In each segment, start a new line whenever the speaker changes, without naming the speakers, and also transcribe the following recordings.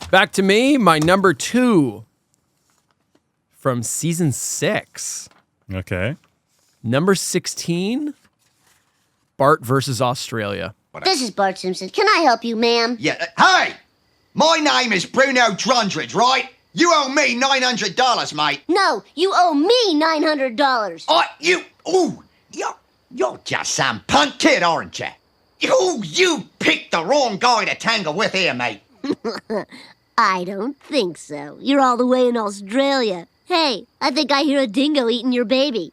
Back to me, my number 2 from season 6.
Okay.
Number 16, Bart versus Australia.
This is Bart Simpson. Can I help you, ma'am?
Yeah. Hey! My name is Bruno Drundridge, right? You owe me $900, mate.
No, you owe me $900.
You're just some punk kid, aren't you? You picked the wrong guy to tangle with here, mate.
I don't think so. You're all the way in Australia. Hey, I think I hear a dingo eating your baby.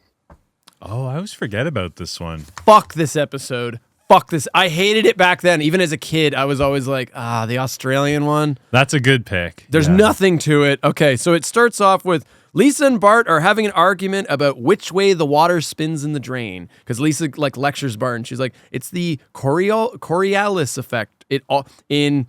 Oh, I always forget about this one.
Fuck this episode. Fuck this. I hated it back then. Even as a kid, I was always like, the Australian one.
That's a good pick.
There's nothing to it. Okay, so it starts off with Lisa and Bart are having an argument about which way the water spins in the drain. Because Lisa lectures Bart, and she's like, it's the Coriolis effect. In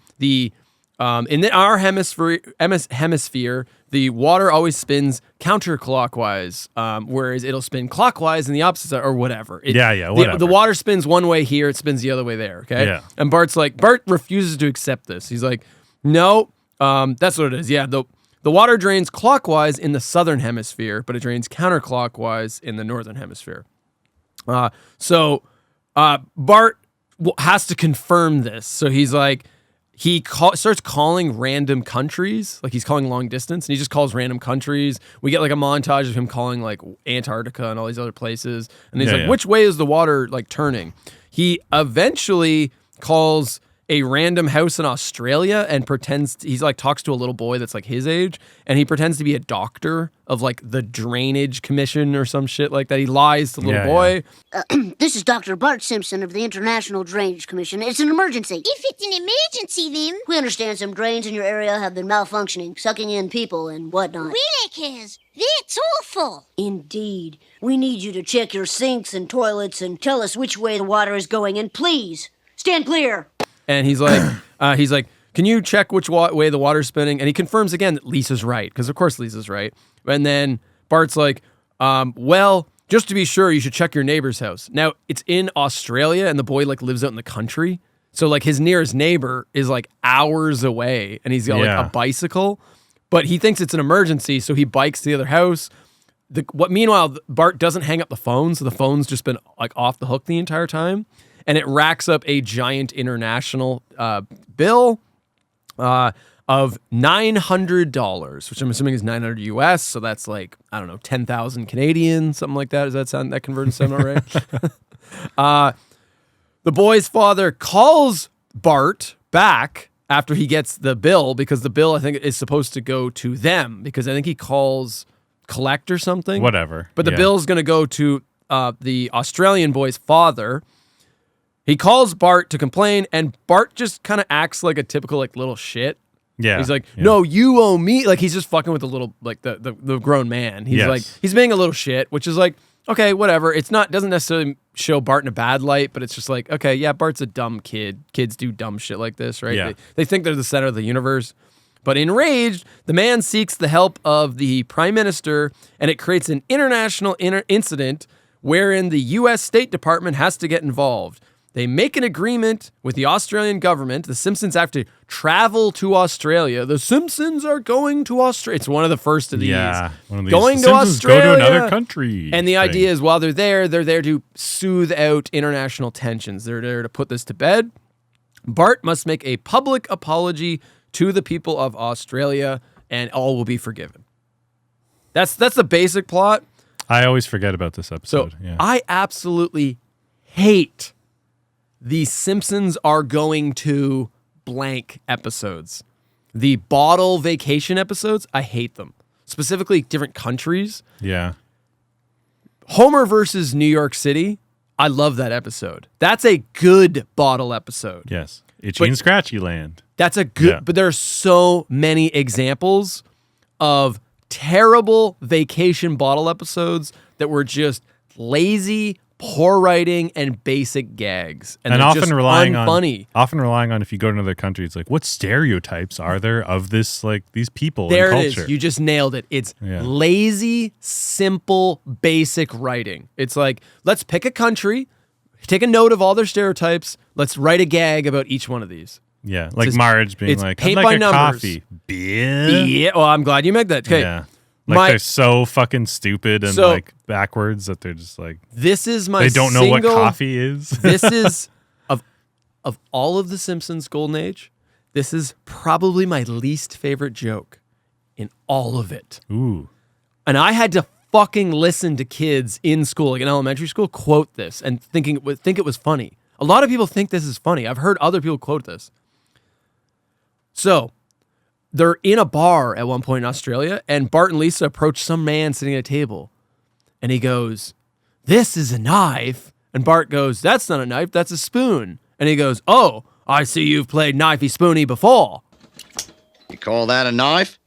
our hemisphere, the water always spins counterclockwise, whereas it'll spin clockwise in the opposite side, or whatever.
Whatever.
The water spins one way here, it spins the other way there, okay?
Yeah.
And Bart refuses to accept this. He's like, no, that's what it is. Yeah, the water drains clockwise in the southern hemisphere, but it drains counterclockwise in the northern hemisphere. So Bart has to confirm this. So he's like, starts calling random countries, like he's calling long distance, and he just calls random countries. We get like a montage of him calling like Antarctica and all these other places, and he's which way is the water like turning? He eventually calls a random house in Australia and he's like talks to a little boy that's like his age, and he pretends to be a doctor of like the Drainage Commission or some shit like that. He lies to the little boy.
This is Dr. Bart Simpson of the International Drainage Commission. It's an emergency.
If it's an emergency, then...
We understand some drains in your area have been malfunctioning, sucking in people and whatnot.
Really, Kaz? That's awful.
Indeed. We need you to check your sinks and toilets and tell us which way the water is going, and please, stand clear.
And he's like, can you check which way the water's spinning? And he confirms again that Lisa's right, because of course Lisa's right. And then Bart's like, well, just to be sure, you should check your neighbor's house. Now, it's in Australia, and the boy like lives out in the country. So like his nearest neighbor is like hours away, and he's got like a bicycle. But he thinks it's an emergency, so he bikes to the other house. Meanwhile, Bart doesn't hang up the phone, so the phone's just been like off the hook the entire time. And it racks up a giant international bill of $900, which I'm assuming is $900 US. So that's like, I don't know, 10,000 Canadian, something like that. Does that conversion sound all right? The boy's father calls Bart back after he gets the bill, because the bill, I think, is supposed to go to them, because I think he calls collect or something.
Whatever.
But the bill's going to go to the Australian boy's father. He calls Bart to complain, and Bart just kind of acts like a typical like little shit.
Yeah.
He's like, no, you owe me. Like, he's just fucking with the little, like the grown man. He's like, he's being a little shit, which is like, okay, whatever. Doesn't necessarily show Bart in a bad light, but it's just like, okay, yeah, Bart's a dumb kid. Kids do dumb shit like this, right?
Yeah.
They think they're the center of the universe. But enraged, the man seeks the help of the prime minister, and it creates an international incident wherein the U.S. State Department has to get involved. They make an agreement with the Australian government. The Simpsons have to travel to Australia. The Simpsons are going to Australia. It's one of the first of these.
Yeah. One of these.
Going
the
to
Simpsons
Australia.
Go to another country.
And the idea is while they're there to soothe out international tensions. They're there to put this to bed. Bart must make a public apology to the people of Australia, and all will be forgiven. That's the basic plot.
I always forget about this episode.
So I absolutely hate the Simpsons are going to blank episodes. The bottle vacation episodes, I hate them. Specifically, different countries.
Yeah.
Homer versus New York City, I love that episode. That's a good bottle episode.
Yes. Itchy and Scratchy Land.
That's a good, but there are so many examples of terrible vacation bottle episodes that were just lazy, poor writing, and basic gags, and
often
just
relying
unfunny.
Often relying on, if you go to another country, it's like, what stereotypes are there of this, like these people
There
and
it
culture?
is. You just nailed it. It's lazy, simple, basic writing. It's like, let's pick a country, take a note of all their stereotypes, let's write a gag about each one of these.
Yeah, like
It's-
Marge being
it's
like,
paint
I'd
by
like a
numbers.
coffee. Beer?
Yeah. Well, I'm glad you made that. Okay.
Yeah. Like they're so fucking stupid and
So-
like backwards that they're just like,
This is my
they don't know what
single-
coffee is.
This is of all of the Simpsons Golden Age, this is probably my least favorite joke in all of it.
Ooh.
And I had to fucking listen to kids in school, like in elementary school, quote this and think it was funny. A lot of people think this is funny. I've heard other people quote this. So they're in a bar at one point in Australia, and Bart and Lisa approach some man sitting at a table. And he goes, "This is a knife." And Bart goes, "That's not a knife, that's a spoon." And he goes, "Oh, I see you've played knifey-spoony before."
You call that a knife?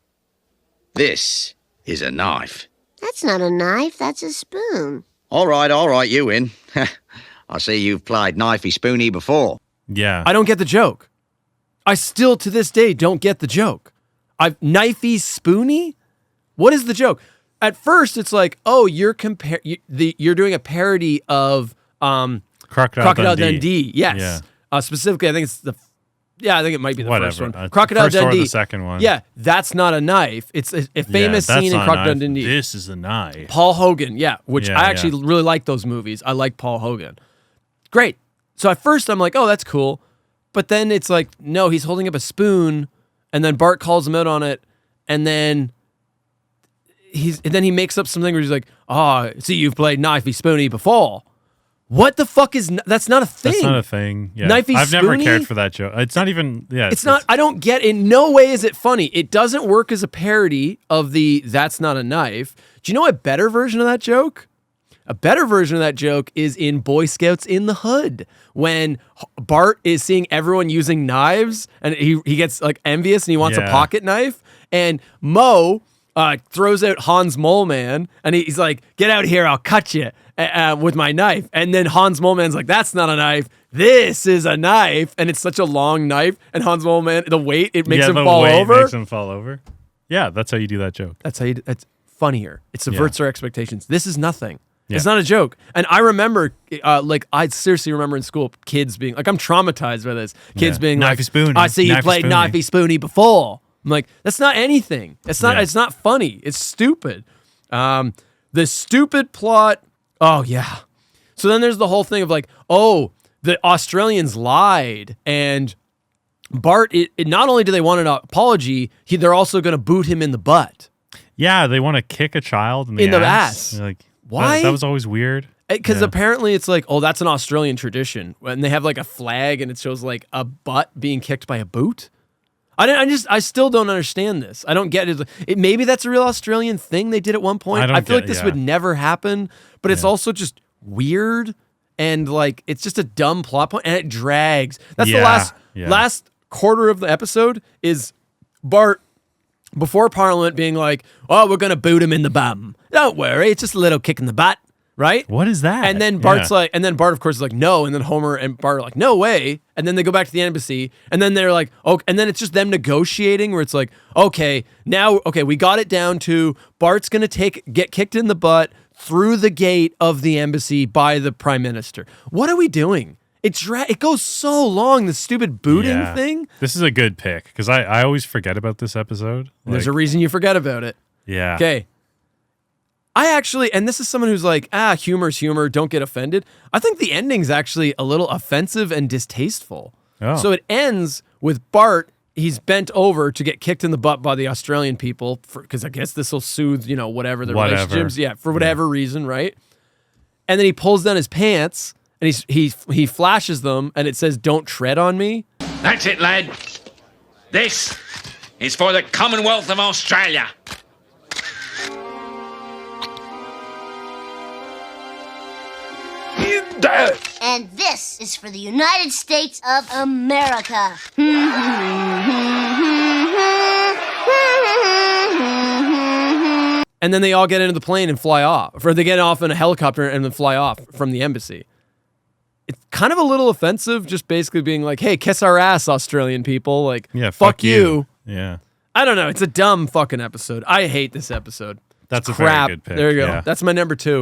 This is a knife.
That's not a knife, that's a spoon.
All right, you win. I see you've played knifey-spoony before.
Yeah.
I don't get the joke. I still, to this day, don't get the joke. Knifey-spoony? What is the joke? At first, it's like, oh, you're doing a parody of
Crocodile
Dundee. Yes.
Yeah.
Specifically, I think it might be the first
Whatever.
one. Crocodile
first
Dundee.
or the second one.
Yeah, that's not a knife. It's a famous
that's
scene in
not a
Crocodile
knife.
Dundee.
This is a knife.
Paul Hogan, yeah, which
Yeah,
I actually really like those movies. I like Paul Hogan. Great. So at first I'm like, oh, that's cool. But then it's like, no, he's holding up a spoon, and then Bart calls him out on it, and then he makes up something where he's like, oh, see, you've played knifey-spoony before. What the fuck is that's not a thing.
That's not a thing. Yeah.
Knifey
I've never
spoony?
cared for that joke. It's not even. Yeah.
It's not. I don't get. In no way is it funny. It doesn't work as a parody of the "That's not a knife." Do you know a better version of that joke? A better version of that joke is in Boy Scouts in the Hood when Bart is seeing everyone using knives and he gets like envious and he wants a
Yeah.
pocket knife, and Mo throws out Hans Mole Man and he's like, "Get out here! I'll cut you with my knife." And then Hans Mole Man's like, "That's not a knife. This is a knife." And it's such a long knife. And Hans Mole Man, the weight, it makes him
the
fall
weight
over.
Makes him fall over. Yeah, that's how you do that joke.
That's how you. That's funnier. It subverts our expectations. This is nothing.
Yeah.
It's not a joke. And I remember, I seriously remember in school, kids being like, I'm traumatized by this. Kids
Yeah.
being like,
Knifey-spoony,
I see you played
knifey-spoony.
knifey-spoony before. I'm like, that's not anything. It's not.
Yeah.
It's not funny. It's stupid. The stupid plot. Oh yeah. So then there's the whole thing of like, oh, the Australians lied, and Bart. Not only do they want an apology, they're also going to boot him in the butt.
Yeah, they want to kick a child in the
ass.
Like,
Why?
That was always weird.
Because
Yeah.
apparently it's like, oh, that's an Australian tradition, and they have like a flag, and it shows like a butt being kicked by a boot. I still don't understand this. I don't get it. Maybe that's a real Australian thing they did at one point. I feel like this would never happen, but it's also just weird, and like it's just a dumb plot point, and it drags. That's the last quarter of the episode is Bart before Parliament being like, "Oh, we're gonna boot him in the bum. Don't worry, it's just a little kick in the butt." Right?
What is that?
And then Bart's like, and then Bart, of course, is like, no. And then Homer and Bart are like, no way. And then they go back to the embassy, and then they're like, oh, and then it's just them negotiating where it's like, okay, we got it down to Bart's gonna get kicked in the butt through the gate of the embassy by the prime minister. What are we doing? It goes so long, the stupid booting thing.
This is a good pick because I always forget about this episode.
There's a reason you forget about it.
Yeah.
Okay. I actually, and this is someone who's like, humor's humor, don't get offended. I think the ending's actually a little offensive and distasteful.
Oh.
So it ends with Bart, he's bent over to get kicked in the butt by the Australian people, because I guess this will soothe, whatever the relationships, for whatever reason, right? And then he pulls down his pants, and he flashes them, and it says, "Don't tread on me."
That's it, lad. This is for the Commonwealth of Australia.
And this is for the United States of America.
And then they all get into the plane and fly off. Or they get off in a helicopter and then fly off from the embassy. It's kind of a little offensive, just basically being like, hey, kiss our ass, Australian people. Like,
Yeah.
fuck you.
Yeah.
I don't know. It's a dumb fucking episode. I hate this episode.
That's
It's
a very
crap.
good pick.
There you go.
Yeah.
That's my number 2.